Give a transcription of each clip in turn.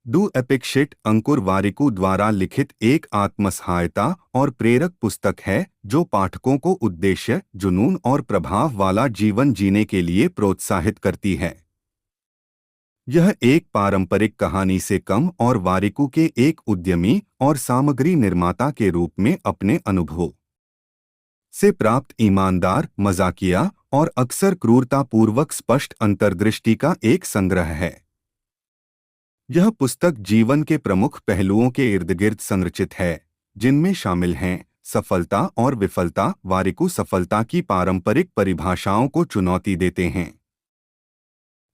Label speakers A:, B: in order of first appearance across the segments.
A: Do epic shit अंकुर वारिकू द्वारा लिखित एक आत्मसहायता और प्रेरक पुस्तक है जो पाठकों को उद्देश्य, जुनून और प्रभाव वाला जीवन जीने के लिए प्रोत्साहित करती है। यह एक पारंपरिक कहानी से कम और वारिकू के एक उद्यमी और सामग्री निर्माता के रूप में अपने अनुभवों से प्राप्त ईमानदार, मजाकिया और अक्सर क्रूरतापूर्वक स्पष्ट अंतर्दृष्टि का एक संग्रह है। यह पुस्तक जीवन के प्रमुख पहलुओं के इर्दगिर्द संरचित है, जिनमें शामिल हैं सफलता और विफलता। वारिकू सफलता की पारंपरिक परिभाषाओं को चुनौती देते हैं,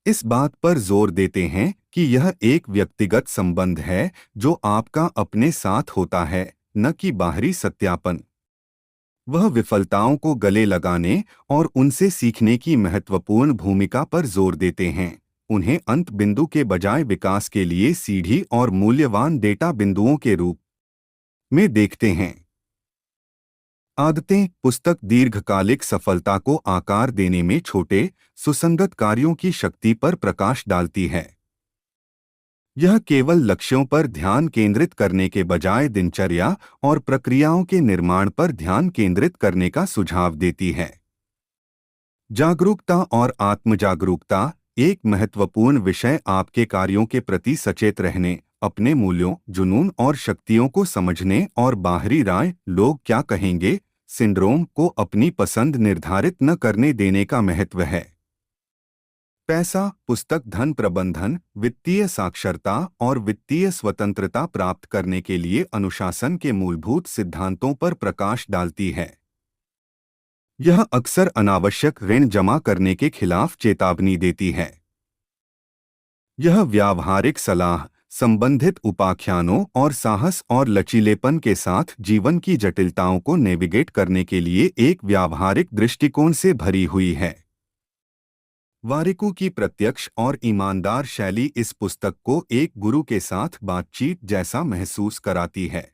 A: इस बात पर जोर देते हैं कि यह एक व्यक्तिगत संबंध है जो आपका अपने साथ होता है, न कि बाहरी सत्यापन। वह विफलताओं को गले लगाने और उनसे सीखने की महत्वपूर्ण भूमिका पर जोर देते हैं, उन्हें अंत बिंदु के बजाय विकास के लिए सीढ़ी और मूल्यवान डेटा बिंदुओं के रूप में देखते हैं। आदतें। पुस्तक दीर्घकालिक सफलता को आकार देने में छोटे, सुसंगत कार्यों की शक्ति पर प्रकाश डालती है। यह केवल लक्ष्यों पर ध्यान केंद्रित करने के बजाय दिनचर्या और प्रक्रियाओं के निर्माण पर ध्यान केंद्रित करने का सुझाव देती है। जागरूकता और आत्मजागरूकता। एक महत्वपूर्ण विषय आपके कार्यों के प्रति सचेत रहने, अपने मूल्यों, जुनून और शक्तियों को समझने और बाहरी राय, लोग क्या कहेंगे, सिंड्रोम को अपनी पसंद निर्धारित न करने देने का महत्व है। पैसा। पुस्तक धन प्रबंधन, वित्तीय साक्षरता और वित्तीय स्वतंत्रता प्राप्त करने के लिए अनुशासन के मूलभूत सिद्धांतों पर प्रकाश डालती है। यह अक्सर अनावश्यक ऋण जमा करने के खिलाफ चेतावनी देती है। यह व्यावहारिक सलाह, संबंधित उपाख्यानों और साहस और लचीलेपन के साथ जीवन की जटिलताओं को नेविगेट करने के लिए एक व्यावहारिक दृष्टिकोण से भरी हुई है। वारिकू की प्रत्यक्ष और ईमानदार शैली इस पुस्तक को एक गुरु के साथ बातचीत जैसा महसूस कराती है।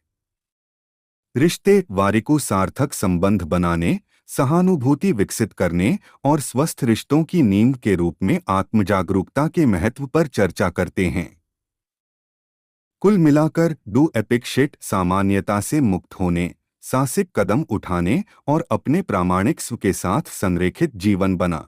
A: रिश्ते। वारिकू सार्थक संबंध बनाने, सहानुभूति विकसित करने और स्वस्थ रिश्तों की नींव के रूप में आत्मजागरूकता के महत्व पर चर्चा करते हैं। कुल मिलाकर डू एपिक शिट सामान्यता से मुक्त होने, साहसिक कदम उठाने और अपने प्रामाणिक स्व के साथ संरेखित जीवन बना